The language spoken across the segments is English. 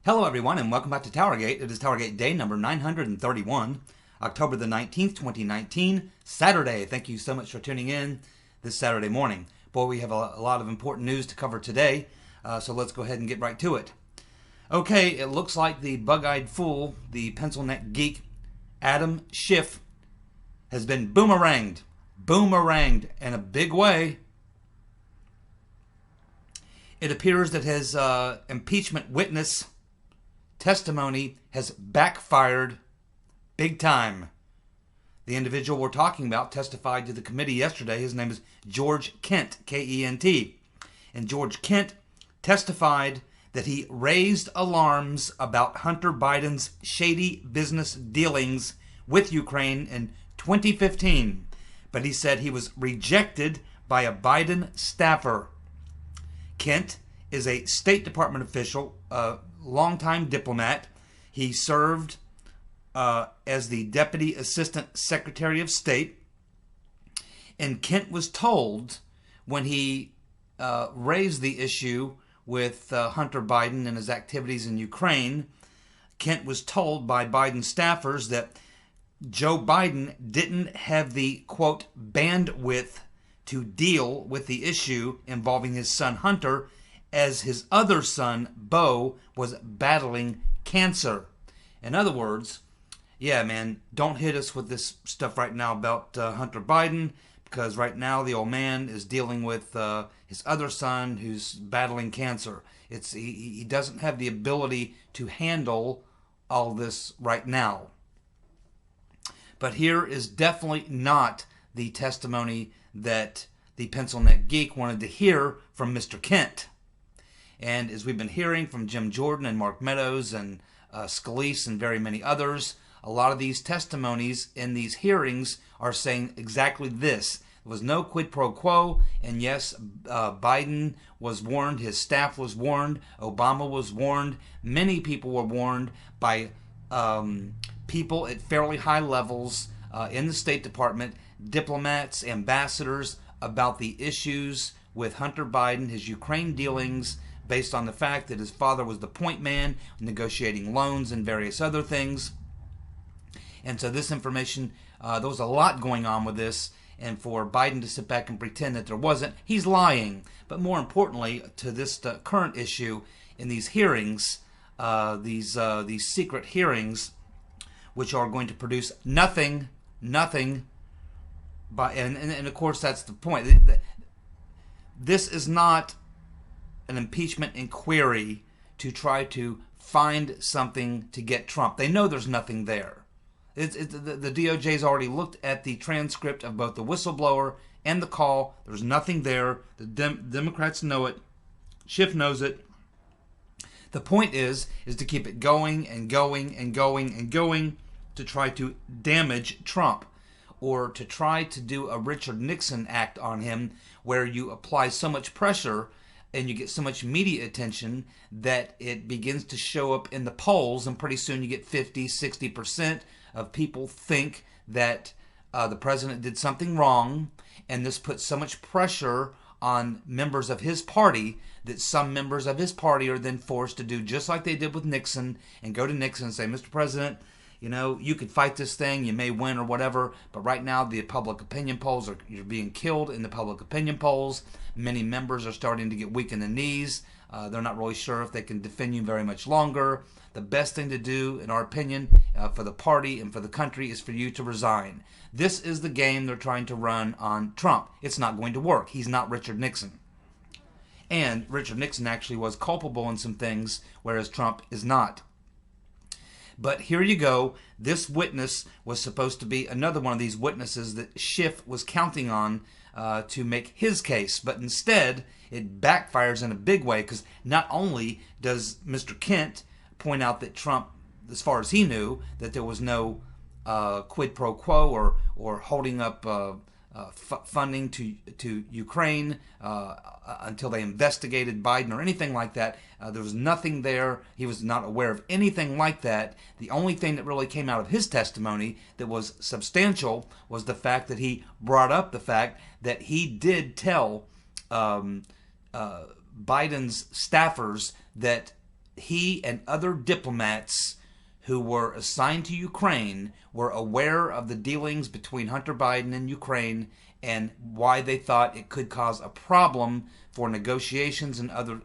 Hello everyone and welcome back to TowerGate. It is TowerGate day number 931, October the 19th, 2019, Saturday. Thank you so much for tuning in this Saturday morning. Boy, we have a lot of important news to cover today, so let's go ahead and get right to it. Okay, it looks like the bug-eyed fool, the pencil-neck geek, Adam Schiff, has been boomeranged in a big way. It appears that his impeachment witness testimony has backfired big time. The individual we're talking about testified to the committee yesterday. His name is George Kent, K-E-N-T. And George Kent testified that he raised alarms about Hunter Biden's shady business dealings with Ukraine in 2015. But he said he was rejected by a Biden staffer. Kent is a State Department official, a longtime diplomat. He served as the Deputy Assistant Secretary of State. And Kent was told when he raised the issue with Hunter Biden and his activities in Ukraine, Kent was told by Biden staffers that Joe Biden didn't have the, quote, bandwidth to deal with the issue involving his son Hunter, as his other son, Beau, was battling cancer. In other words, yeah, man, don't hit us with this stuff right now about Hunter Biden, because right now the old man is dealing with his other son who's battling cancer. He doesn't have the ability to handle all this right now. But here is definitely not the testimony that the pencil neck geek wanted to hear from Mr. Kent. And as we've been hearing from Jim Jordan and Mark Meadows and Scalise and very many others, a lot of these testimonies in these hearings are saying exactly this. There was no quid pro quo, and yes, Biden was warned, his staff was warned, Obama was warned, many people were warned by people at fairly high levels in the State Department, diplomats, ambassadors, about the issues with Hunter Biden, his Ukraine dealings, based on the fact that his father was the point man, negotiating loans and various other things. And so this information, there was a lot going on with this, and for Biden to sit back and pretend that there wasn't, he's lying. But more importantly, to this current issue in these hearings, these secret hearings, which are going to produce nothing, and of course that's the point. This is not an impeachment inquiry to try to find something to get Trump. They know there's nothing there. The DOJ's already looked at the transcript of both the whistleblower and the call. There's nothing there. The Democrats know it. Schiff knows it. The point is to keep it going and going and going and going to try to damage Trump, or to try to do a Richard Nixon act on him, where you apply so much pressure and you get so much media attention that it begins to show up in the polls, and pretty soon you get 50-60% of people think that the president did something wrong, and this puts so much pressure on members of his party that some members of his party are then forced to do just like they did with Nixon, and go to Nixon and say, Mr. President, you know, you could fight this thing, you may win or whatever, but right now the public opinion polls you're being killed in the public opinion polls. Many members are starting to get weak in the knees. They're not really sure if they can defend you very much longer. The best thing to do, in our opinion, for the party and for the country is for you to resign. This is the game they're trying to run on Trump. It's not going to work. He's not Richard Nixon. And Richard Nixon actually was culpable in some things, whereas Trump is not. But here you go. This witness was supposed to be another one of these witnesses that Schiff was counting on to make his case. But instead, it backfires in a big way, because not only does Mr. Kent point out that Trump, as far as he knew, that there was no quid pro quo or holding up funding to Ukraine until they investigated Biden or anything like that. There was nothing there. He was not aware of anything like that. The only thing that really came out of his testimony that was substantial was the fact that he brought up the fact that he did tell Biden's staffers that he and other diplomats who were assigned to Ukraine were aware of the dealings between Hunter Biden and Ukraine and why they thought it could cause a problem for negotiations and other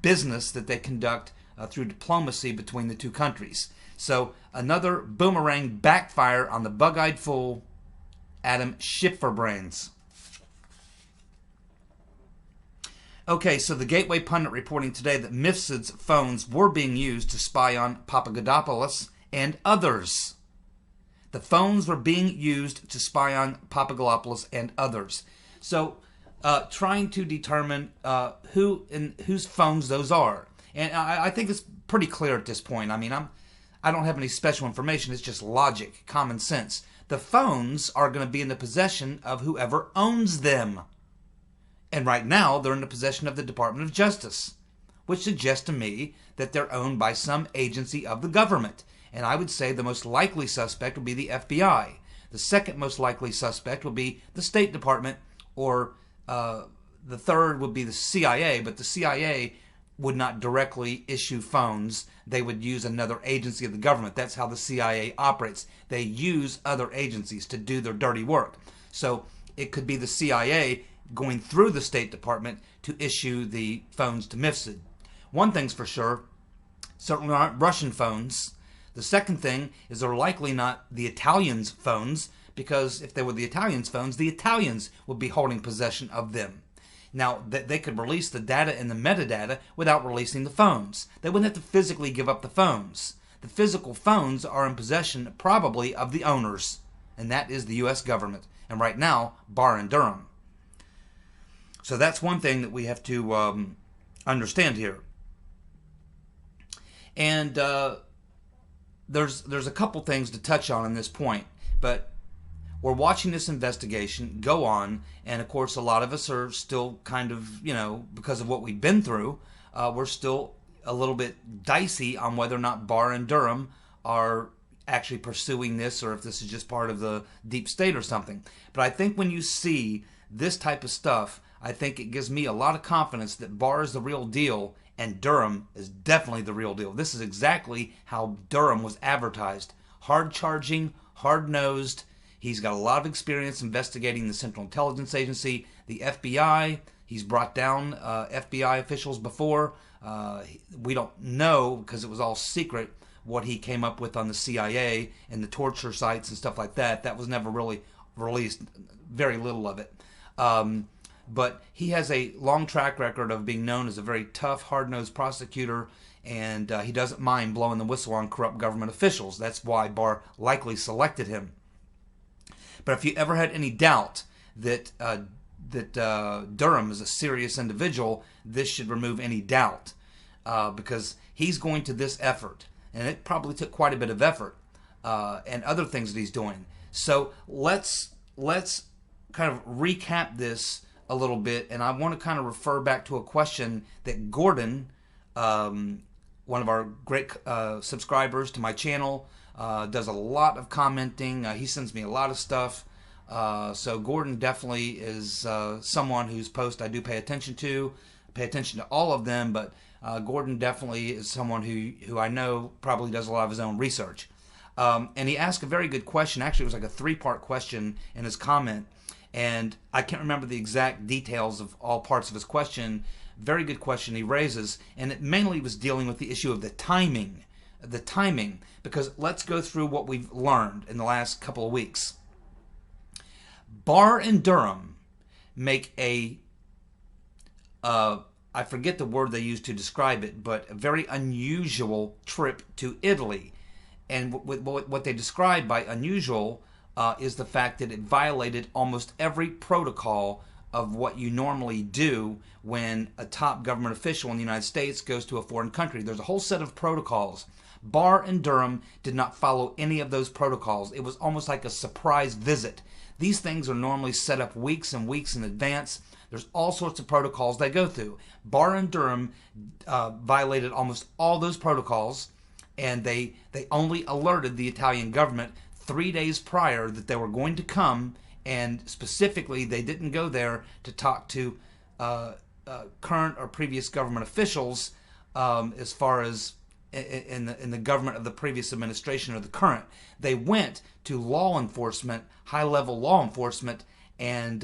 business that they conduct through diplomacy between the two countries. So another boomerang backfire on the bug-eyed fool, Adam Schifferbrains. Okay, so the Gateway Pundit reporting today that Mifsid's phones were being used to spy on Papadopoulos and others. The phones were being used to spy on Papadopoulos and others. So, trying to determine who and whose phones those are. And I think it's pretty clear at this point. I mean, I don't have any special information. It's just logic, common sense. The phones are going to be in the possession of whoever owns them. And right now, they're in the possession of the Department of Justice, which suggests to me that they're owned by some agency of the government. And I would say the most likely suspect would be the FBI. The second most likely suspect would be the State Department, or the third would be the CIA, but the CIA would not directly issue phones. They would use another agency of the government. That's how the CIA operates. They use other agencies to do their dirty work. So it could be the CIA going through the State Department to issue the phones to Mifsud. One thing's for sure, certainly aren't Russian phones. The second thing is they're likely not the Italians' phones, because if they were the Italians' phones, the Italians would be holding possession of them. Now, they could release the data and the metadata without releasing the phones. They wouldn't have to physically give up the phones. The physical phones are in possession probably of the owners, and that is the U.S. government. And right now, Barr and Durham. So that's one thing that we have to understand here. And there's a couple things to touch on in this point, but we're watching this investigation go on, and of course a lot of us are still kind of, because of what we've been through, we're still a little bit dicey on whether or not Barr and Durham are actually pursuing this, or if this is just part of the deep state or something. But I think when you see this type of stuff, I think it gives me a lot of confidence that Barr is the real deal and Durham is definitely the real deal. This is exactly how Durham was advertised. Hard-charging, hard-nosed. He's got a lot of experience investigating the Central Intelligence Agency, the FBI. He's brought down FBI officials before. We don't know, because it was all secret, what he came up with on the CIA and the torture sites and stuff like that. That was never really released, very little of it. But he has a long track record of being known as a very tough, hard-nosed prosecutor, and he doesn't mind blowing the whistle on corrupt government officials. That's why Barr likely selected him. But if you ever had any doubt that Durham is a serious individual, this should remove any doubt, because he's going to this effort, and it probably took quite a bit of effort, and other things that he's doing. So let's kind of recap this a little bit, and I want to kind of refer back to a question that Gordon, one of our great subscribers to my channel, does a lot of commenting. He sends me a lot of stuff. So Gordon definitely is someone whose post I do pay attention to all of them, but Gordon definitely is someone who I know probably does a lot of his own research. And he asked a very good question. Actually, it was like a 3-part question in his comment, and I can't remember the exact details of all parts of his question. Very good question he raises, and it mainly was dealing with the issue of the timing, because let's go through what we've learned in the last couple of weeks. Barr and Durham make I forget the word they use to describe it, but a very unusual trip to Italy. And what they describe by unusual is the fact that it violated almost every protocol of what you normally do when a top government official in the United States goes to a foreign country. There's a whole set of protocols. Barr and Durham did not follow any of those protocols. It was almost like a surprise visit. These things are normally set up weeks and weeks in advance. There's all sorts of protocols they go through. Barr and Durham violated almost all those protocols, and they only alerted the Italian government 3 days prior that they were going to come, and specifically they didn't go there to talk to current or previous government officials as far as in the government of the previous administration or the current. They went to law enforcement, high-level law enforcement, and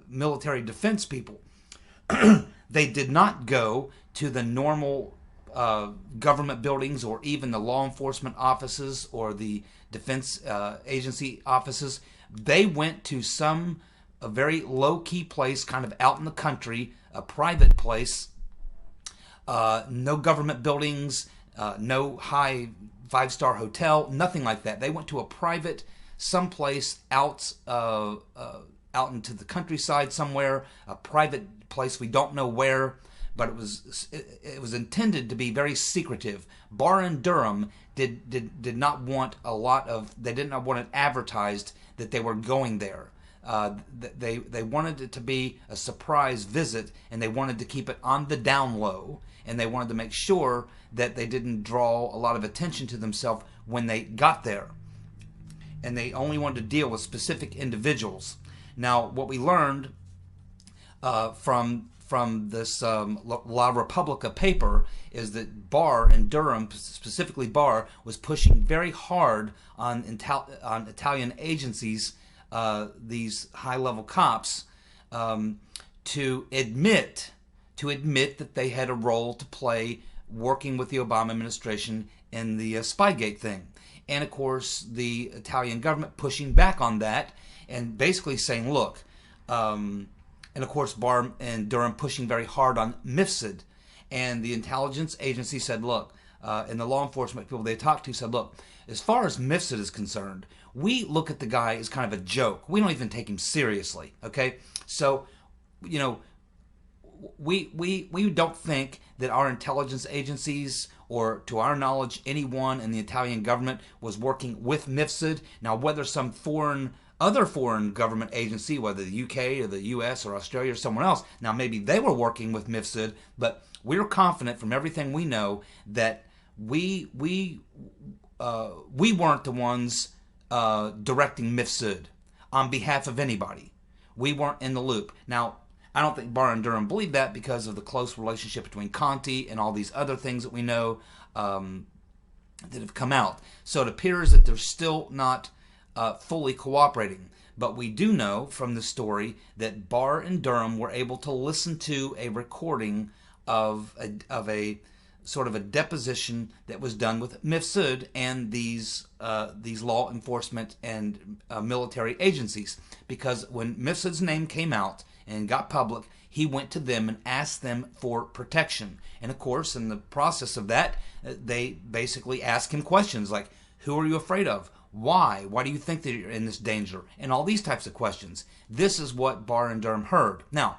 military defense people. They did not go to the normal government buildings or even the law enforcement offices or the defense agency offices. They went to a very low-key place, kind of out in the country, a private place. No government buildings, no high five-star hotel, nothing like that. They went to a private, someplace out into the countryside somewhere, a private place. We don't know where, but it was intended to be very secretive. Barr and Durham did not want they did not want it advertised that they were going there. They wanted it to be a surprise visit, and they wanted to keep it on the down low, and they wanted to make sure that they didn't draw a lot of attention to themselves when they got there. And they only wanted to deal with specific individuals. Now, what we learned from this La Repubblica paper is that Barr and Durham, specifically Barr, was pushing very hard on Italian agencies, these high-level cops, to admit that they had a role to play working with the Obama administration in the Spygate thing. And of course, the Italian government pushing back on that and basically saying, look, and of course Barr and Durham pushing very hard on MIFSID. And the intelligence agency said, look, and the law enforcement people they talked to said, look, as far as MIFSID is concerned, we look at the guy as kind of a joke. We don't even take him seriously, okay? So, you know, we don't think that our intelligence agencies, or to our knowledge, anyone in the Italian government was working with MIFSID. Now, whether some other foreign government agency, whether the UK or the US or Australia or someone else, now maybe they were working with MIFSID, but we're confident from everything we know that we weren't the ones directing MIFSID on behalf of anybody. We weren't in the loop. Now, I don't think Barr and Durham believe that because of the close relationship between Conti and all these other things that we know that have come out. So it appears that they're still not fully cooperating. But we do know from the story that Barr and Durham were able to listen to a recording of a sort of a deposition that was done with MIFSID and these law enforcement and military agencies. Because when MIFSID's name came out and got public, he went to them and asked them for protection. And of course, in the process of that, they basically asked him questions like, who are you afraid of? Why? Why do you think that you're in this danger? And all these types of questions. This is what Barr and Durham heard. Now,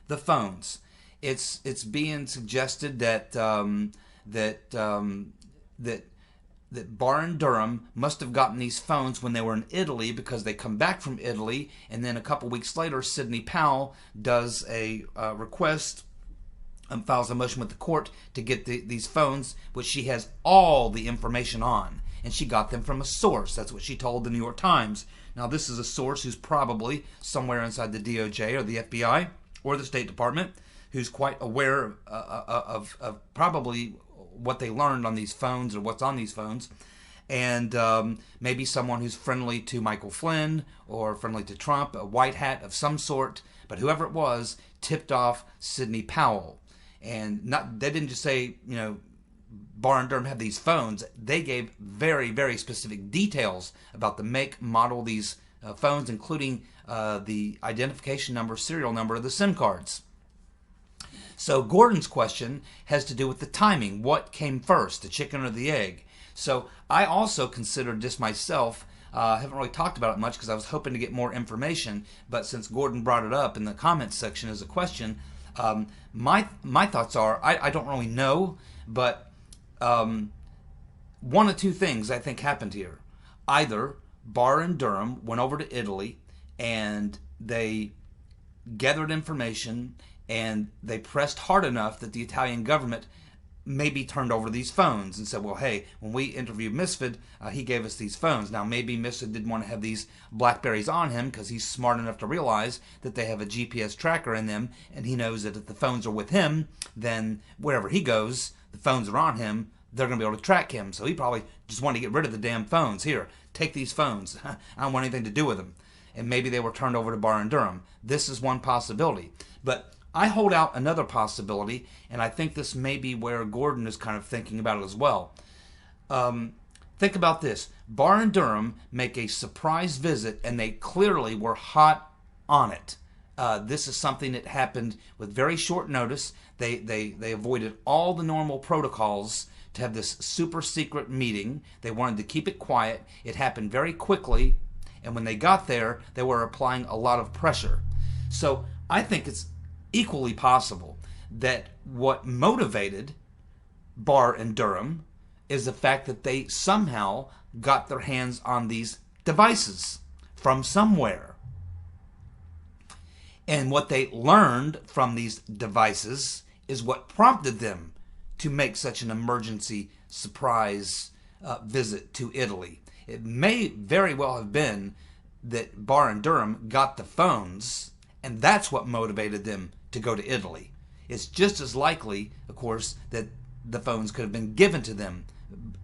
the phones. It's being suggested that that Barr and Durham must have gotten these phones when they were in Italy, because they come back from Italy, and then a couple weeks later, Sidney Powell does a request and files a motion with the court to get these phones, which she has all the information on. And she got them from a source. That's what she told the New York Times. Now, this is a source who's probably somewhere inside the DOJ or the FBI or the State Department, who's quite aware of probably what they learned on these phones or what's on these phones. And maybe someone who's friendly to Michael Flynn or friendly to Trump, a white hat of some sort. But whoever it was tipped off Sidney Powell. And they didn't just say, you know, Barr and Durham have these phones. They gave very, very specific details about the make, model of these phones, including the identification number, serial number of the SIM cards. So Gordon's question has to do with the timing. What came first, the chicken or the egg? So I also considered this myself. I haven't really talked about it much because I was hoping to get more information. But since Gordon brought it up in the comments section as a question, my thoughts are, I don't really know, but one of two things I think happened here. Either Barr and Durham went over to Italy and they gathered information and they pressed hard enough that the Italian government maybe turned over these phones and said, well, hey, when we interviewed Misfit, he gave us these phones. Now, maybe Misfit didn't want to have these Blackberries on him because he's smart enough to realize that they have a GPS tracker in them, and he knows that if the phones are with him, then wherever he goes, the phones are on him, they're going to be able to track him. So he probably just wanted to get rid of the damn phones. Here, take these phones. I don't want anything to do with them. And maybe they were turned over to Barr and Durham. This is one possibility. But I hold out another possibility, and I think this may be where Gordon is kind of thinking about it as well. Think about this. Barr and Durham make a surprise visit, and they clearly were hot on it. This is something that happened with very short notice. They avoided all the normal protocols to have this super secret meeting. They wanted to keep it quiet. It happened very quickly, and when they got there, they were applying a lot of pressure. So I think it's equally possible that what motivated Barr and Durham is the fact that they somehow got their hands on these devices from somewhere. And what they learned from these devices is what prompted them to make such an emergency surprise visit to Italy. It may very well have been that Barr and Durham got the phones, and that's what motivated them to go to Italy. It's just as likely, of course, that the phones could have been given to them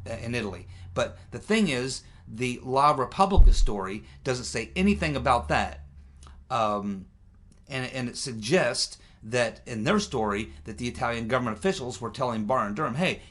in Italy. But the thing is, the La Repubblica story doesn't say anything about that. And it suggests that in their story that the Italian government officials were telling Barr and Durham, hey,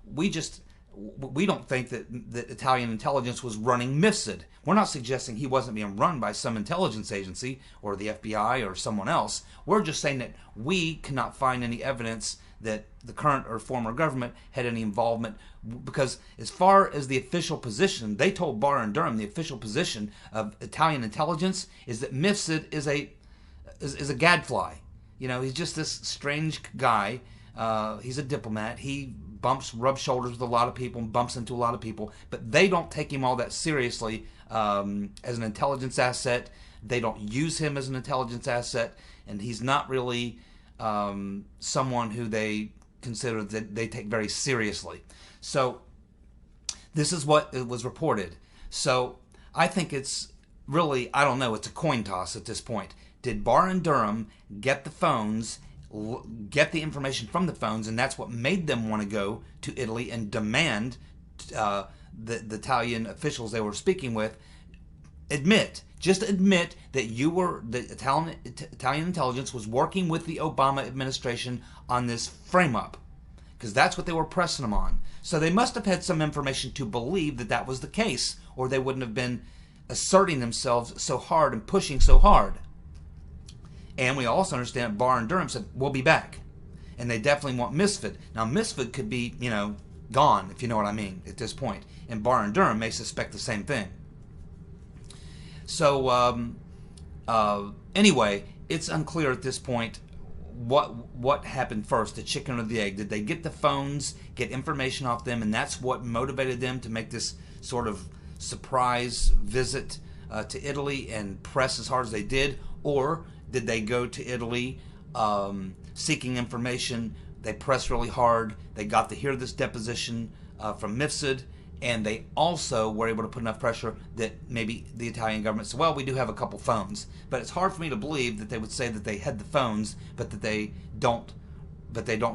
we don't think that Italian intelligence was running MIFSID. We're not suggesting he wasn't being run by some intelligence agency or the FBI or someone else. We're just saying that we cannot find any evidence that the current or former government had any involvement, because as far as the official position, they told Barr and Durham the official position of Italian intelligence is that MIFSID is a gadfly. He's just this strange guy. He's a diplomat. He rubs shoulders with a lot of people and bumps into a lot of people, but they don't take him all that seriously as an intelligence asset. They don't use him as an intelligence asset, and he's not really someone who they consider that they take very seriously. So this is what it was reported. So I think it's really, I don't know, it's a coin toss at this point. Did Barr and Durham get the phones, get the information from the phones, and that's what made them want to go to Italy and demand the Italian officials they were speaking with just admit that the Italian intelligence was working with the Obama administration on this frame-up, because that's what they were pressing them on. So they must have had some information to believe that that was the case, or they wouldn't have been asserting themselves so hard and pushing so hard. And we also understand Barr and Durham said, we'll be back. And they definitely want Misfit. Now, Misfit could be, gone, if you know what I mean, at this point. And Barr and Durham may suspect the same thing. So, anyway, it's unclear at this point what happened first, the chicken or the egg. Did they get the phones, get information off them, and that's what motivated them to make this sort of surprise visit to Italy and press as hard as they did? Or did they go to Italy seeking information? They pressed really hard. They got to hear this deposition from MIFSID, and they also were able to put enough pressure that maybe the Italian government said, well, we do have a couple phones. But it's hard for me to believe that they would say that they had the phones, but that they don't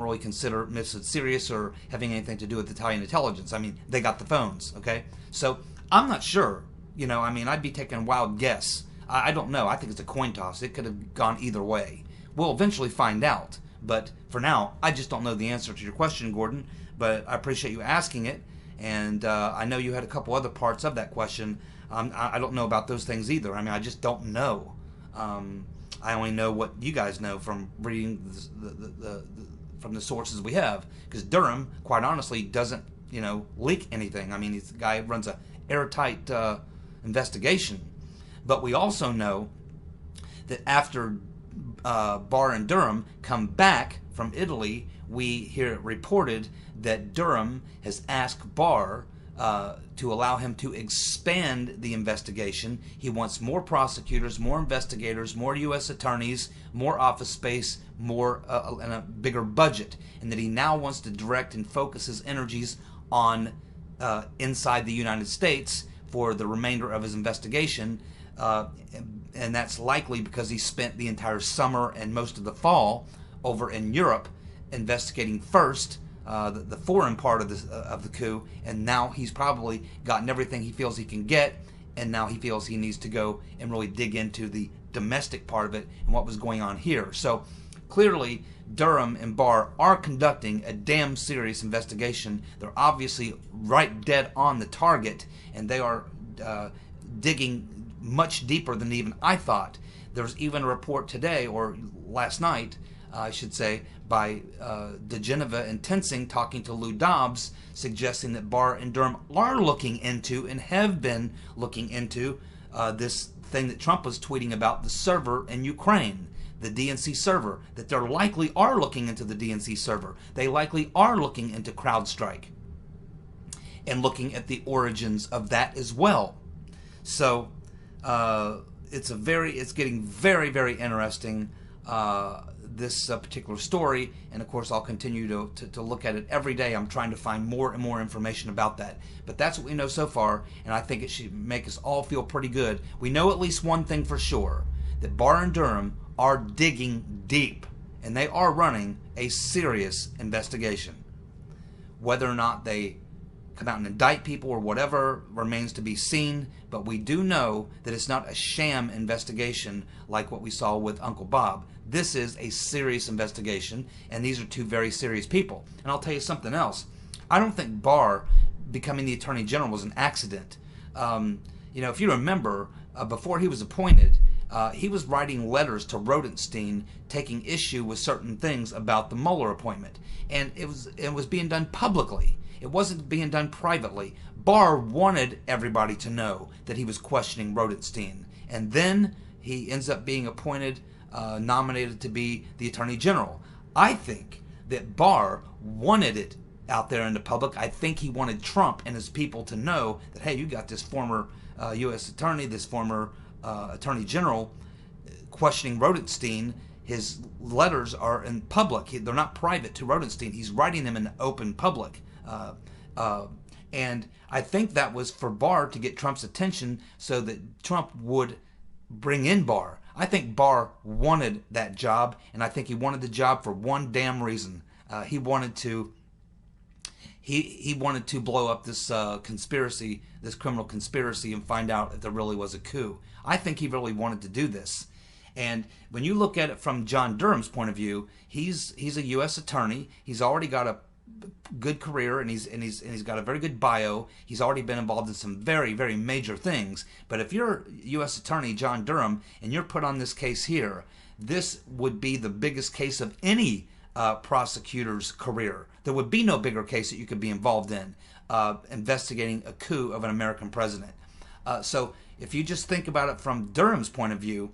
really consider MIFSID serious or having anything to do with Italian intelligence. I mean, they got the phones, okay? So I'm not sure. I'd be taking a wild guess. I don't know. I think it's a coin toss. It could have gone either way. We'll eventually find out. But for now, I just don't know the answer to your question, Gordon. But I appreciate you asking it. And I know you had a couple other parts of that question. I don't know about those things either. I just don't know. I only know what you guys know from reading from the sources we have. Because Durham, quite honestly, doesn't leak anything. He's the guy who runs a airtight investigation. But we also know that after Barr and Durham come back from Italy, we hear it reported that Durham has asked Barr to allow him to expand the investigation. He wants more prosecutors, more investigators, more U.S. attorneys, more office space, more and a bigger budget, and that he now wants to direct and focus his energies on inside the United States for the remainder of his investigation. And that's likely because he spent the entire summer and most of the fall over in Europe investigating first the foreign part of the coup, and now he's probably gotten everything he feels he can get, and now he feels he needs to go and really dig into the domestic part of it and what was going on here. So clearly Durham and Barr are conducting a damn serious investigation. They're obviously right dead on the target, and they are digging much deeper than even I thought. There's even a report today, or last night, I should say, by DeGeneva and Tensing talking to Lou Dobbs, suggesting that Barr and Durham are looking into and have been looking into this thing that Trump was tweeting about, the server in Ukraine, the DNC server, that they likely are looking into the DNC server. They likely are looking into CrowdStrike and looking at the origins of that as well. So it's getting very, very interesting, this particular story, and of course I'll continue to look at it every day. I'm trying to find more and more information about that, but that's what we know so far, and I think it should make us all feel pretty good. We know at least one thing for sure, that Barr and Durham are digging deep, and they are running a serious investigation. Whether or not they come out and indict people or whatever remains to be seen, but we do know that it's not a sham investigation like what we saw with Uncle Bob. This is a serious investigation, and these are two very serious people. And I'll tell you something else. I don't think Barr becoming the Attorney General was an accident. If you remember, before he was appointed, he was writing letters to Rodenstein taking issue with certain things about the Mueller appointment, and it was being done publicly. It wasn't being done privately. Barr wanted everybody to know that he was questioning Rodenstein, and then he ends up being appointed, nominated to be the Attorney General. I think that Barr wanted it out there in the public. I think he wanted Trump and his people to know that, hey, you got this former U.S. attorney, this former Attorney General questioning Rodenstein. His letters are in public. They're not private to Rodenstein. He's writing them in open public. And I think that was for Barr to get Trump's attention so that Trump would bring in Barr. I think Barr wanted that job, and I think he wanted the job for one damn reason. He wanted to blow up this conspiracy, this criminal conspiracy, and find out if there really was a coup. I think he really wanted to do this. And when you look at it from John Durham's point of view, he's a U.S. attorney. He's already got a good career, and he's got a very good bio. He's already been involved in some very, very major things. But if you're U.S. Attorney John Durham and you're put on this case here, this would be the biggest case of any prosecutor's career. There would be no bigger case that you could be involved in, investigating a coup of an American president. So if you just think about it from Durham's point of view,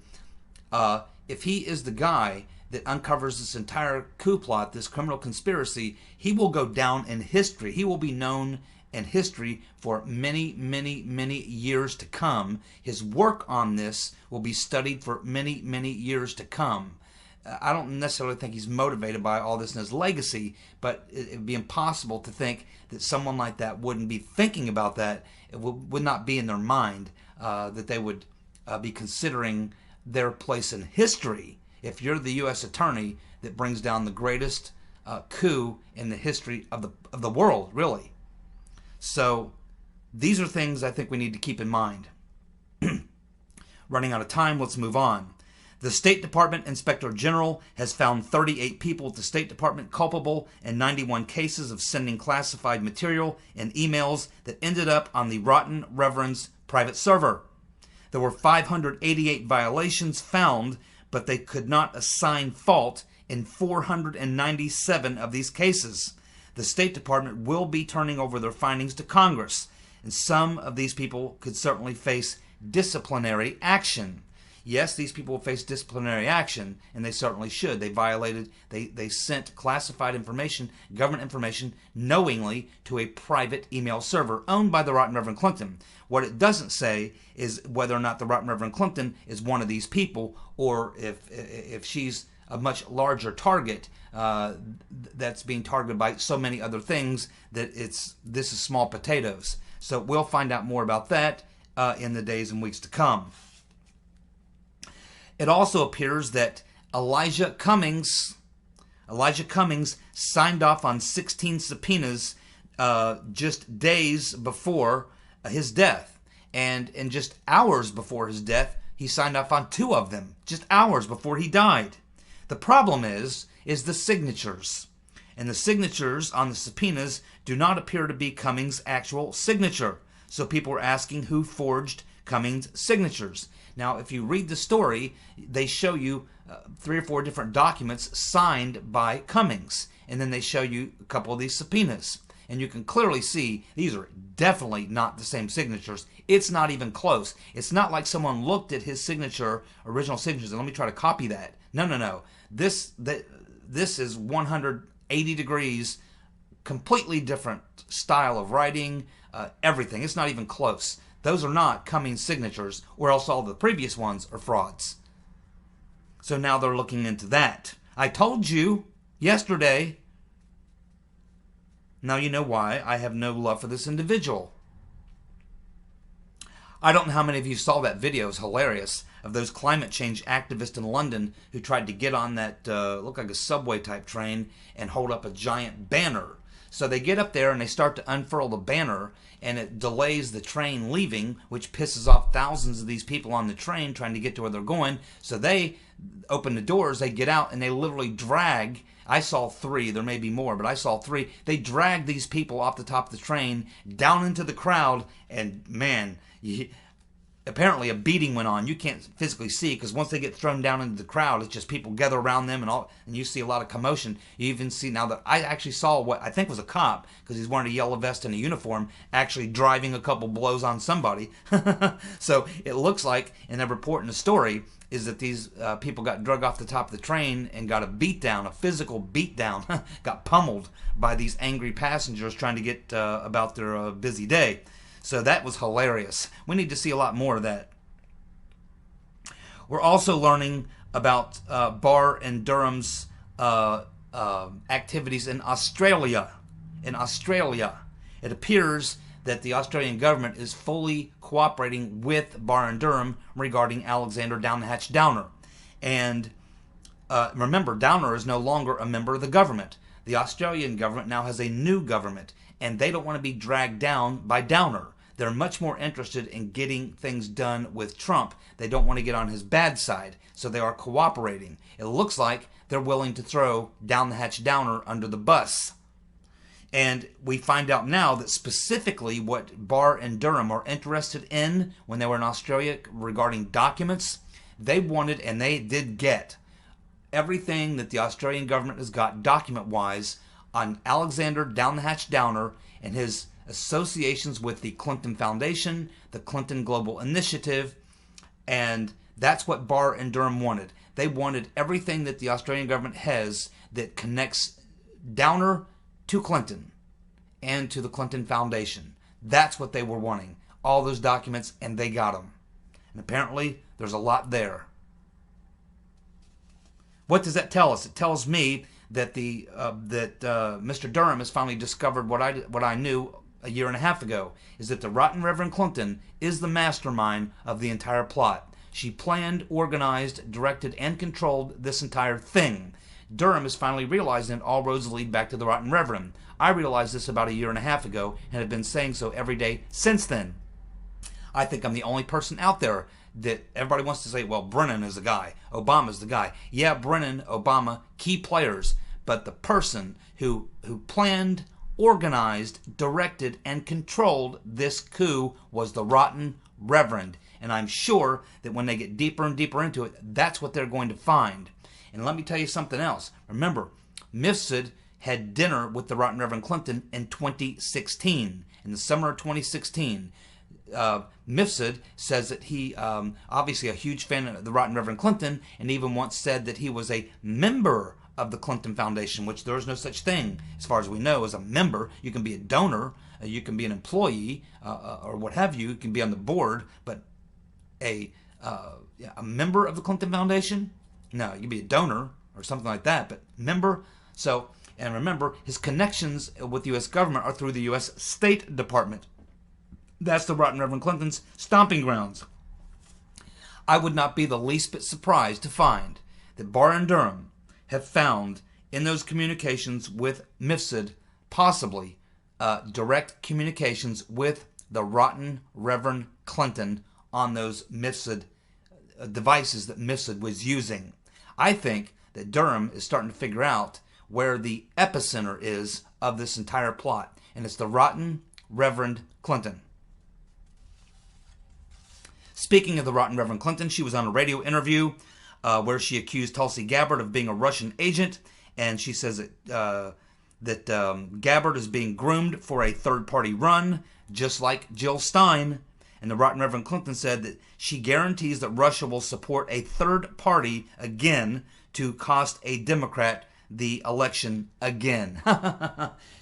if he is the guy that uncovers this entire coup plot, this criminal conspiracy, he will go down in history. He will be known in history for many, many, many years to come. His work on this will be studied for many, many years to come. I don't necessarily think he's motivated by all this in his legacy, but it would be impossible to think that someone like that wouldn't be thinking about that. It would not be in their mind that they would be considering their place in history if you're the U.S. attorney that brings down the greatest coup in the history of the world, really. So these are things I think we need to keep in mind. Running out of time, let's move on. The State Department Inspector General has found 38 people at the State Department culpable in 91 cases of sending classified material and emails that ended up on the Rotten Reverend's private server. There were 588 violations found, but they could not assign fault in 497 of these cases. The State Department will be turning over their findings to Congress, and some of these people could certainly face disciplinary action. Yes, these people will face disciplinary action, and they certainly should. They sent classified information, government information, knowingly to a private email server owned by the Right Reverend Clinton. What it doesn't say is whether or not the Right Reverend Clinton is one of these people, or if she's a much larger target that's being targeted by so many other things that this is small potatoes. So we'll find out more about that in the days and weeks to come. It also appears that Elijah Cummings signed off on 16 subpoenas just days before his death. And just hours before his death, he signed off on 2 of them, just hours before he died. The problem is the signatures. And the signatures on the subpoenas do not appear to be Cummings' actual signature. So people are asking who forged Cummings' signatures. Now, if you read the story, they show you 3 or 4 different documents signed by Cummings. And then they show you a couple of these subpoenas. And you can clearly see these are definitely not the same signatures. It's not even close. It's not like someone looked at his signature, original signatures, and let me try to copy that. No. This is 180 degrees, completely different style of writing, everything. It's not even close. Those are not Cummings signatures, or else all the previous ones are frauds. So now they're looking into that. I told you yesterday. Now you know why I have no love for this individual. I don't know how many of you saw that video. It's hilarious, of those climate change activists in London who tried to get on that, looked like a subway type train, and hold up a giant banner. So they get up there and they start to unfurl the banner, and it delays the train leaving, which pisses off thousands of these people on the train trying to get to where they're going. So they open the doors, they get out, and they literally drag. I saw 3, there may be more, but I saw 3. They drag these people off the top of the train down into the crowd, and man, apparently a beating went on. You can't physically see, because once they get thrown down into the crowd, it's just people gather around them, and you see a lot of commotion. You even see now that I actually saw what I think was a cop, because he's wearing a yellow vest and a uniform, actually driving a couple blows on somebody. So it looks like, in the report in the story, is that these people got drug off the top of the train and got a beatdown, a physical beatdown, got pummeled by these angry passengers trying to get about their busy day. So that was hilarious. We need to see a lot more of that. We're also learning about Barr and Durham's activities in Australia. It appears that the Australian government is fully cooperating with Barr and Durham regarding Alexander Down the Hatch Downer. And remember, Downer is no longer a member of the government. The Australian government now has a new government, and they don't want to be dragged down by Downer. They're much more interested in getting things done with Trump. They don't want to get on his bad side, so they are cooperating. It looks like they're willing to throw Down the Hatch Downer under the bus. And we find out now that specifically what Barr and Durham are interested in when they were in Australia regarding documents, they wanted, and they did get, everything that the Australian government has got document-wise on Alexander Down the Hatch Downer and his associations with the Clinton Foundation, the Clinton Global Initiative, and that's what Barr and Durham wanted. They wanted everything that the Australian government has that connects Downer to Clinton and to the Clinton Foundation. That's what they were wanting. All those documents, and they got them. And apparently, there's a lot there. What does that tell us? It tells me that Mr. Durham has finally discovered what I knew a year and a half ago, is that the Rotten Reverend Clinton is the mastermind of the entire plot. She planned, organized, directed, and controlled this entire thing. Durham is finally realizing that all roads lead back to the Rotten Reverend. I realized this about a year and a half ago, and have been saying so every day since then. I think I'm the only person out there that everybody wants to say, well, Brennan is the guy, Obama's the guy. Yeah, Brennan, Obama, key players, but the person who planned, organized, directed, and controlled this coup was the Rotten Reverend. And I'm sure that when they get deeper and deeper into it, that's what they're going to find. And let me tell you something else. Remember, Mifsud had dinner with the Rotten Reverend Clinton in 2016, in the summer of 2016. Mifsud says that he, obviously a huge fan of the Rotten Reverend Clinton, and even once said that he was a member of the Clinton Foundation, which there is no such thing, as far as we know, as a member. You can be a donor, you can be an employee, or what have you. You can be on the board, but a member of the Clinton Foundation? No, you can be a donor or something like that, but member. So, and remember, his connections with the U.S. government are through the U.S. State Department. That's the Rotten Reverend Clinton's stomping grounds. I would not be the least bit surprised to find that Barr and Durham have found in those communications with Mifsud possibly direct communications with the Rotten Reverend Clinton on those Mifsud devices that Mifsud was using. I think that Durham is starting to figure out where the epicenter is of this entire plot, and it's the Rotten Reverend Clinton. Speaking of the Rotten Reverend Clinton, she was on a radio interview where she accused Tulsi Gabbard of being a Russian agent, and she says that Gabbard is being groomed for a third-party run, just like Jill Stein. And the Rotten Reverend Clinton said that she guarantees that Russia will support a third party again to cost a Democrat the election again.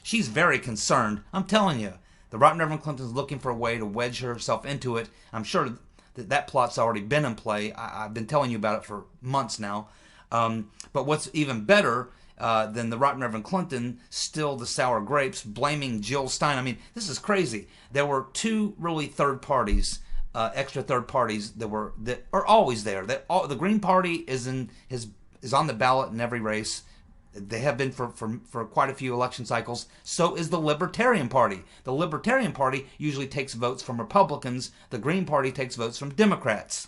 She's very concerned. I'm telling you, the Rotten Reverend Clinton is looking for a way to wedge herself into it. I'm sure that plot's already been in play. I've been telling you about it for months now. But what's even better than the Rotten Reverend Clinton, still the sour grapes, blaming Jill Stein. I mean, this is crazy. There were two really third parties, extra third parties that are always there. The Green Party is on the ballot in every race. They have been for quite a few election cycles. So is the Libertarian Party. The Libertarian Party usually takes votes from Republicans. The Green Party takes votes from Democrats.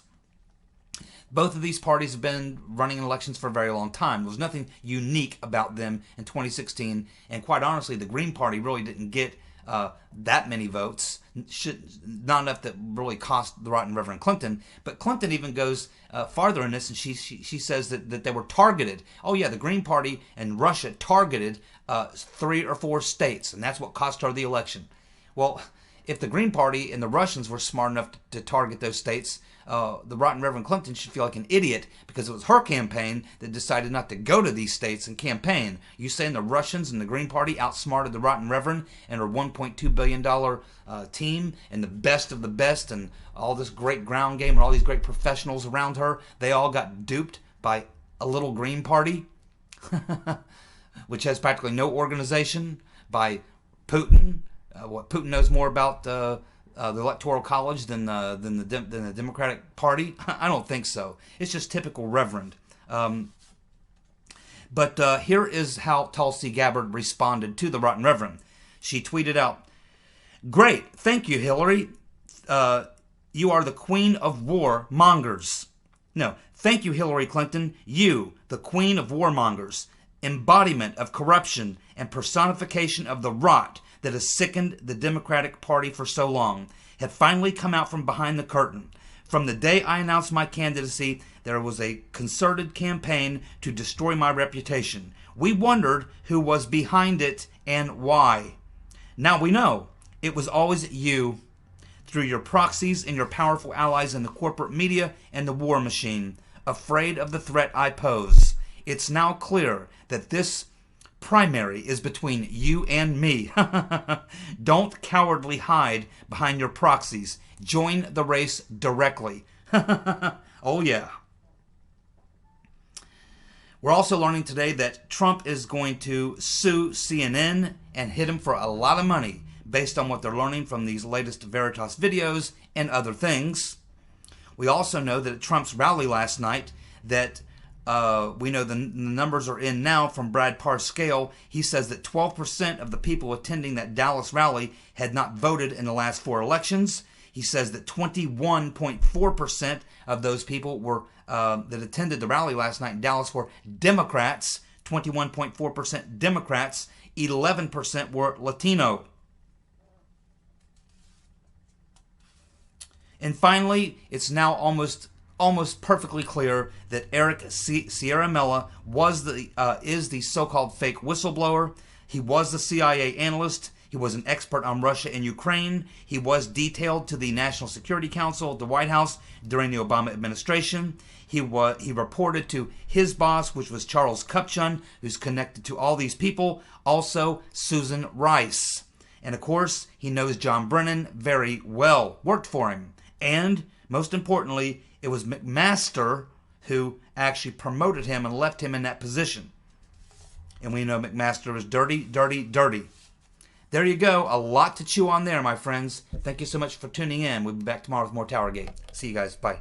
Both of these parties have been running in elections for a very long time. There was nothing unique about them in 2016. And quite honestly, the Green Party really didn't get that many votes. Not enough that really cost the Rotten Reverend Clinton. But Clinton even goes farther in this, and she says that they were targeted. Oh yeah, the Green Party and Russia targeted 3 or 4 states, and that's what cost her the election. Well, if the Green Party and the Russians were smart enough to target those states, the Rotten Reverend Clinton should feel like an idiot because it was her campaign that decided not to go to these states and campaign. You saying the Russians and the Green Party outsmarted the Rotten Reverend and her $1.2 billion team and the best of the best and all this great ground game and all these great professionals around her, they all got duped by a little Green Party, which has practically no organization, by Putin. What Putin knows more about the Electoral College than the Democratic Party? I don't think so. It's just typical Reverend. But here is how Tulsi Gabbard responded to the Rotten Reverend. She tweeted out, "Great, thank you, Hillary. You are the queen of war mongers. No, thank you, Hillary Clinton. You, the queen of warmongers, embodiment of corruption and personification of the rot that has sickened the Democratic Party for so long, have finally come out from behind the curtain. From the day I announced my candidacy, there was a concerted campaign to destroy my reputation. We wondered who was behind it and why. Now we know it was always you, through your proxies and your powerful allies in the corporate media and the war machine, afraid of the threat I pose. It's now clear that this primary is between you and me. Don't cowardly hide behind your proxies. Join the race directly." Oh yeah. We're also learning today that Trump is going to sue CNN and hit him for a lot of money based on what they're learning from these latest Veritas videos and other things. We also know that at Trump's rally last night that we know the numbers are in now from Brad Parscale. He says that 12% of the people attending that Dallas rally had not voted in the last 4 elections. He says that 21.4% of those people were that attended the rally last night in Dallas were Democrats. 21.4% Democrats. 11% were Latino. And finally, it's now almost perfectly clear that Eric Sierra Mella is the so-called fake whistleblower. He was the CIA analyst. He was an expert on Russia and Ukraine. He was detailed to the National Security Council at the White House during the Obama administration. He reported to his boss, which was Charles Kupchun, who's connected to all these people. Also, Susan Rice. And of course, he knows John Brennan very well. Worked for him. And, most importantly, it was McMaster who actually promoted him and left him in that position. And we know McMaster was dirty, dirty, dirty. There you go. A lot to chew on there, my friends. Thank you so much for tuning in. We'll be back tomorrow with more TowerGate. See you guys. Bye.